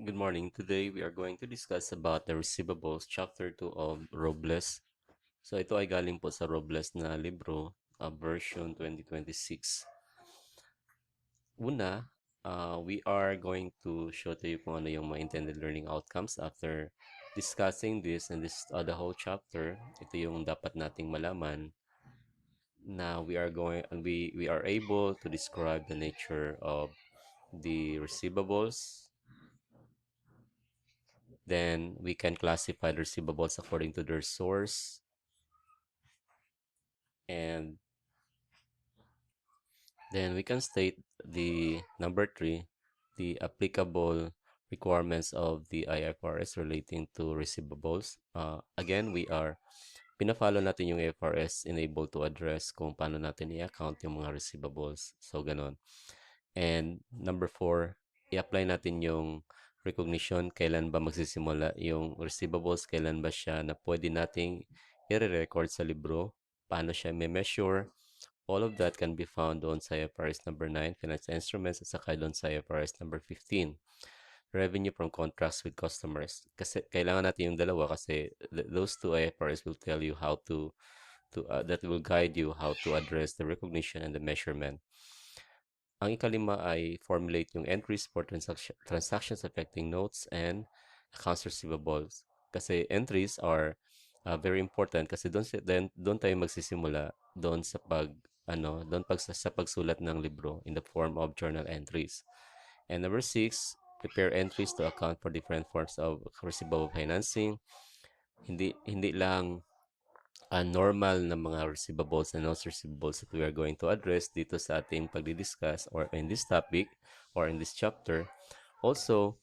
Good morning. Today we are going to discuss about the receivables, chapter 2 of Robles. So ito ay galing po sa Robles na libro, version 2026. Una, we are going to show to you kung ano yung mga intended learning outcomes after discussing this and this the whole chapter. Ito yung dapat nating malaman na we are able to describe the nature of the receivables. Then we can classify the receivables according to their source. And then we can state the number 3, the applicable requirements of the IFRS relating to receivables. Again, pinafollow natin yung IFRS enable to address kung paano natin i-account yung mga receivables. So, ganon. And number 4, i-apply natin yung recognition, kailan ba magsisimula yung receivables, kailan ba siya na pwede nating i-record sa libro, paano siya may measure. All of that can be found doon sa IFRS number 9, Financial Instruments, at saka doon sa IFRS number 15, Revenue from Contracts with Customers. Kasi kailangan natin yung dalawa kasi those two IFRS will tell you that will guide you how to address the recognition and the measurement. Ang ikalima ay formulate yung entries for transactions affecting notes and accounts receivables. Kasi entries are very important kasi doon tayo magsisimula doon sa sa pagsulat ng libro in the form of journal entries. And number 6, prepare entries to account for different forms of receivable financing. Hindi lang normal na mga receivables and notes receivables that we are going to address dito sa ating pagdidiscuss or in this topic or in this chapter. Also,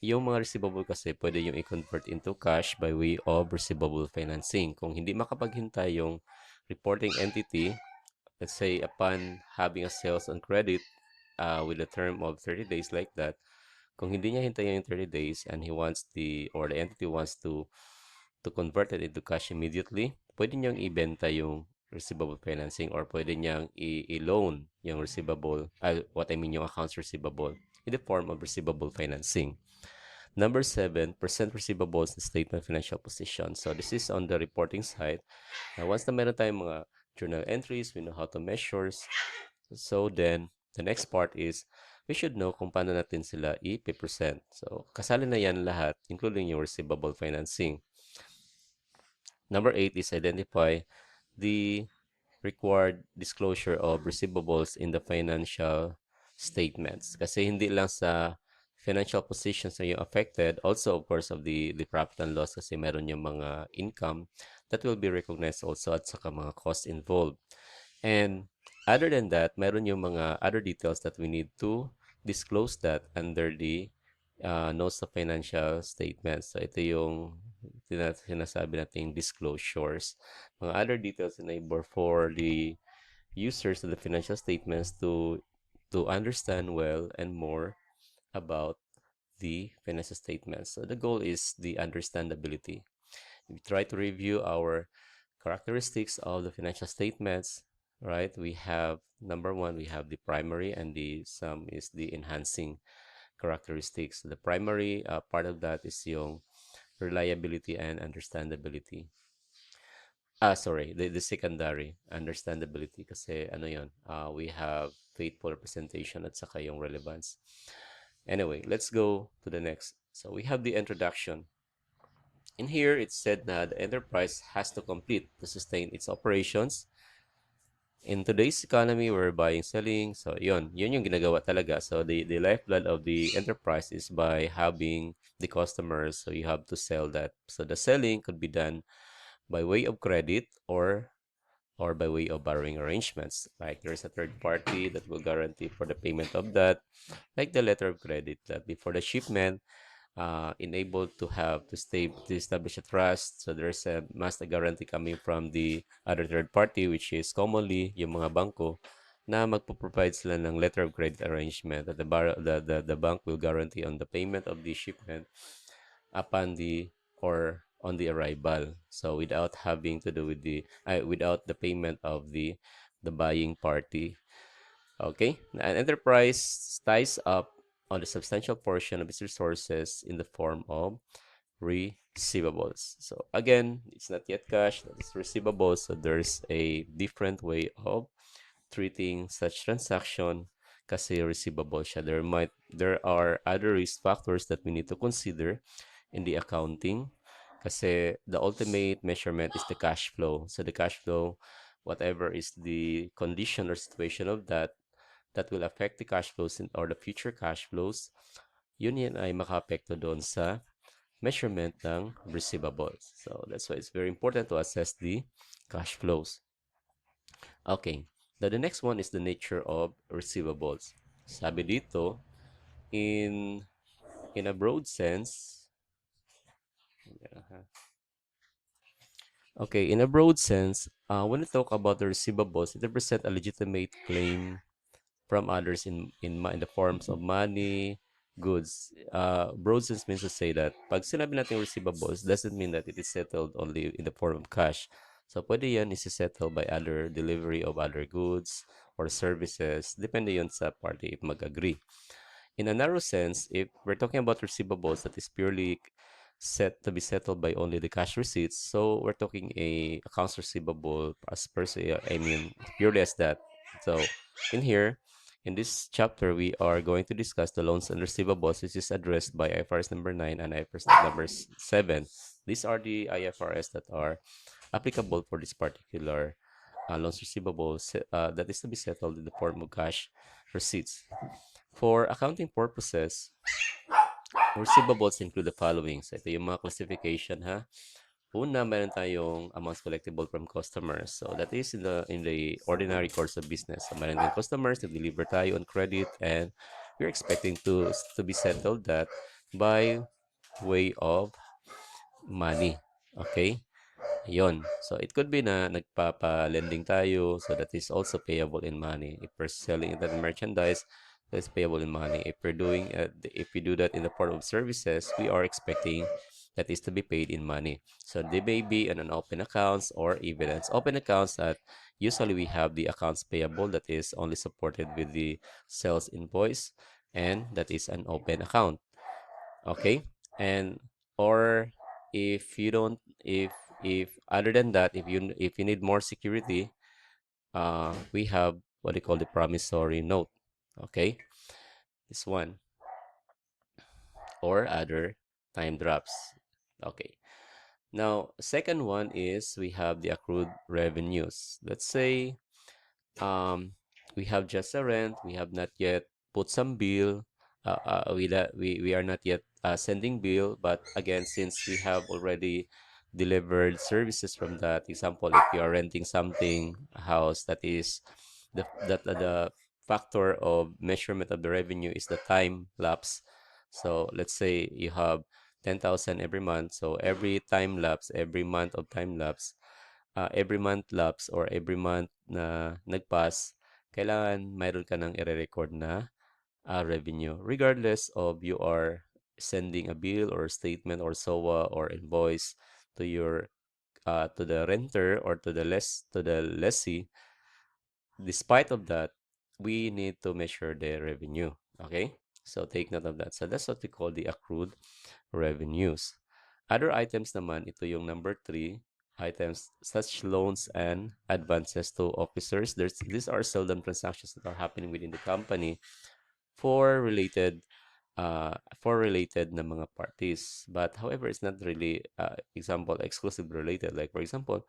yung mga receivable kasi pwede yung i-convert into cash by way of receivable financing. Kung hindi makapaghintay yung reporting entity, let's say upon having a sales on credit with a term of 30 days like that, kung hindi niya hintayin yung 30 days and the entity wants to convert it into cash immediately, pwede niyang ibenta yung receivable financing or pwede niyang i-loan yung what I mean yung accounts receivable in the form of receivable financing. Number 7, present receivables and statement of financial position. So this is on the reporting side. Now, once na meron tayong mga journal entries, we know how to measure. So then, the next part is, we should know kung paano natin sila i-present. So, kasali na yan lahat, including yung receivable financing. Number 8 is identify the required disclosure of receivables in the financial statements. Kasi hindi lang sa financial positions na yung affected, also of course of the profit and loss kasi meron yung mga income that will be recognized also at saka mga costs involved. And other than that, meron yung mga other details that we need to disclose that under the notes of financial statements. So ito yung sinasabi nating disclosures. Mga other details enable for the users of the financial statements to understand well and more about the financial statements. So the goal is the understandability. We try to review our characteristics of the financial statements, right? We have number 1, we have the primary, and the sum is the enhancing characteristics. The primary part of that is yung reliability and understandability. Sorry, the secondary, understandability kasi ano yun, we have faithful representation at saka yung relevance. Anyway, let's go to the next. So we have the introduction. In here, it's said that the enterprise has to complete to sustain its operations. In today's economy, we're buying, selling. So, yun yung ginagawa talaga. So, the lifeblood of the enterprise is by having the customers. So, you have to sell that. So, the selling could be done by way of credit or by way of borrowing arrangements. Like there's a third party that will guarantee for the payment of that, like the letter of credit that before the shipment, enabled to establish a trust. So there's a master guarantee coming from the other third party, which is commonly yung mga bangko na magpo-provide sila ng letter of credit arrangement that the bank will guarantee on the payment of the shipment upon the or on the arrival. So without having to do with without the payment of the buying party. Okay, an enterprise ties up on the substantial portion of its resources in the form of receivables. So again, it's not yet cash, that is receivables. So there's a different way of treating such transaction kasi receivable siya. There are other risk factors that we need to consider in the accounting kasi the ultimate measurement is the cash flow. So the cash flow, whatever is the condition or situation of that will affect the cash flows or the future cash flows, yun yan ay makaapekto doon sa measurement ng receivables. So that's why it's very important to assess the cash flows. Okay. Now the next one is the nature of receivables. Sabi dito, in in a broad sense, okay, in a broad sense, when we talk about the receivables, it represents a legitimate claim from others in the forms of money, goods. Broad sense means to say that pag sinabi natin receivables, doesn't mean that it is settled only in the form of cash. So, pwede yan isi-settle by other delivery of other goods or services, depende yon sa party if mag-agree. In a narrow sense, if we're talking about receivables that is purely set to be settled by only the cash receipts, so we're talking a accounts receivable as per se, I mean, purely as that. So, in here, in this chapter, we are going to discuss the loans and receivables, which is addressed by IFRS number 9 and IFRS number 7. These are the IFRS that are applicable for this particular loans receivables that is to be settled in the form of cash receipts. For accounting purposes, receivables include the following. So, ito yung mga classification ha. Una, meron tayong amounts collectible from customers. So, that is in the ordinary course of business. So, meron tayong customers na deliver tayo on credit and we're expecting to be settled that by way of money. Okay? Yon. So, it could be na nagpapa-lending tayo. So, that is also payable in money. If we're selling that merchandise, that's payable in money. If we do that in the form of services, we are expecting that is to be paid in money. So, they may be in an open accounts or evidence. Open accounts that usually we have the accounts payable that is only supported with the sales invoice, and that is an open account. Okay? And or if you don't if other than that, if you need more security, we have what they call the promissory note. Okay, this one or other time drops. Okay, now second one is we have the accrued revenues. Let's say we have just a rent, we have not yet put some bill, we are not yet sending bill, but again, since we have already delivered services from that, example, if you are renting something, a house, that is the factor of measurement of the revenue is the time lapse. So let's say you have 10,000 every month, so every month of time lapse, every month lapse or every month na nagpass, kailangan mayroon ka ng i-record na revenue. Regardless of you are sending a bill or statement or SOA or invoice to your to the renter or to the lessee, despite of that, we need to measure the revenue. Okay? So take note of that. So that's what we call the accrued revenues. Other items naman, ito yung number 3, items such loans and advances to officers. These are seldom transactions that are happening within the company for related na mga parties. But however, it's not really example exclusive related. Like for example,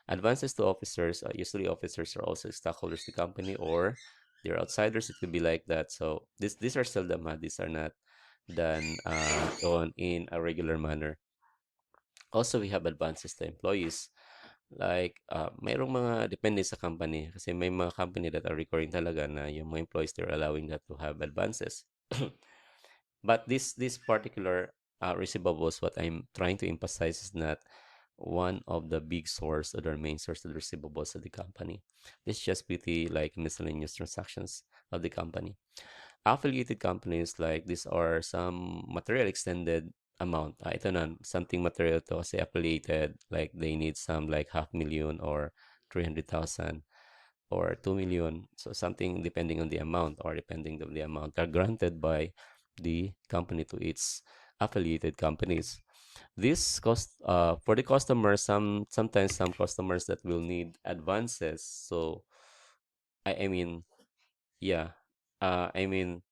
advances to officers, usually officers are also stockholders of the company or they're outsiders. It could be like that. So these are seldom. These are not done on in a regular manner. Also, we have advances to employees. Like, mayroong mga depende sa company. Kasi may mga company that are recurring talaga na yung mga employees, they're allowing that to have advances. But this particular receivables, what I'm trying to emphasize is not one of the big source or the main source of the receivables of the company. It's just pretty like miscellaneous transactions of the company. Affiliated companies, like these are some material extended amount. Ito na, something material to kasi affiliated, like they need some like 500,000 or 300,000 or 2 million. So something depending on the amount or depending on the amount are granted by the company to its affiliated companies. This cost for the customers, sometimes some customers that will need advances. So I mean, yeah, I mean,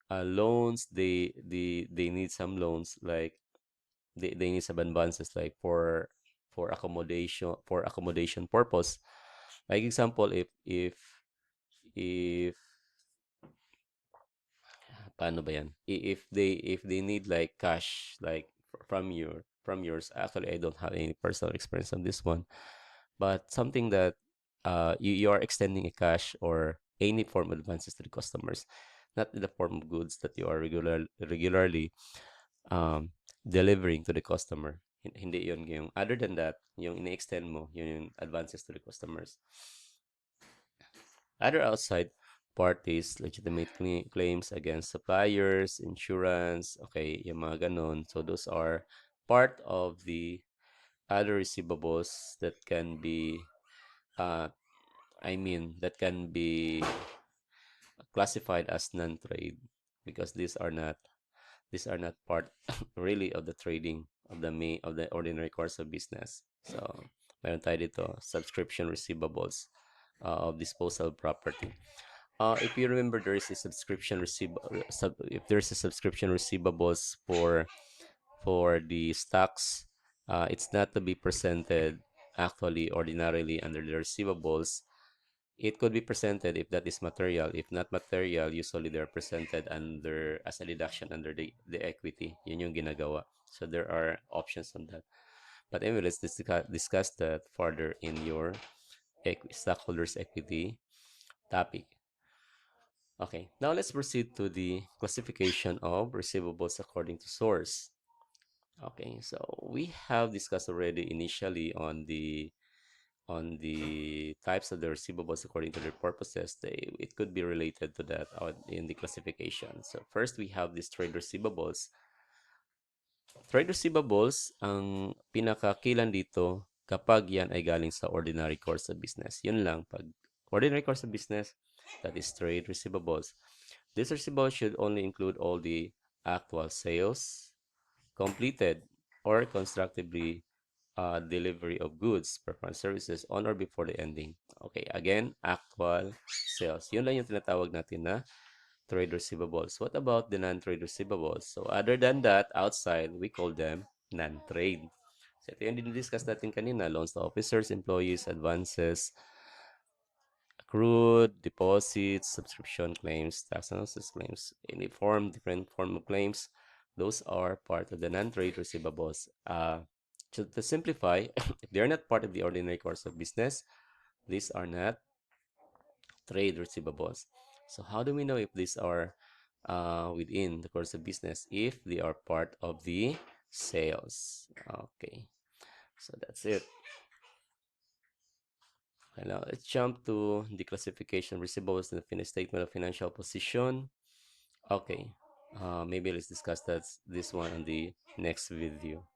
loans. They need some loans, like they need some advances, like for accommodation purpose. Like example, if paano ba yan? If they need like cash, like from yours. Actually, I don't have any personal experience on this one, but something that you are extending a cash or any form of advances to the customers, not in the form of goods that you are regularly um, delivering to the customer. Hindi yun yung other than that, yung ini-extend mo, yun yung advances to the customers. Other outside parties, legitimate claims against suppliers, insurance, okay, yung mga ganun. So those are part of the other receivables that can be, uh, that can be classified as non-trade, because these are not part really of the trading of the ordinary course of business. So meron tayo dito subscription receivables of disposal property. If you remember, there is a subscription if there's a subscription receivables for the stocks, it's not to be presented actually ordinarily under the receivables. It could be presented if that is material. If not material, usually they're presented under as a deduction under the equity. Yun yung ginagawa. So there are options on that. But anyway, let's discuss that further in your stockholders equity topic. Okay, now let's proceed to the classification of receivables according to source. Okay, so we have discussed already initially on the types of the receivables according to their purposes. It could be related to that in the classification. So first, we have these trade receivables. Trade receivables, ang pinakakilan dito kapag yan ay galing sa ordinary course of business. Yun lang. Pag ordinary course of business, that is trade receivables. These receivables should only include all the actual sales, completed or constructively delivery of goods, performance services on or before the ending. Okay, again, actual sales. Yun lang yung tinatawag natin na trade receivables. What about the non-trade receivables? So other than that, outside, we call them non-trade. So ito yung dinidiscuss natin kanina, loans to officers, employees, advances, accrued, deposits, subscription claims, tax analysis claims, any different form of claims. Those are part of the non-trade receivables. To simplify, if they are not part of the ordinary course of business, these are not trade receivables. So how do we know if these are within the course of business? If they are part of the sales. Okay, so that's it. Okay, now let's jump to the classification of receivables in the finished statement of financial position. Okay, maybe let's discuss this one in the next video.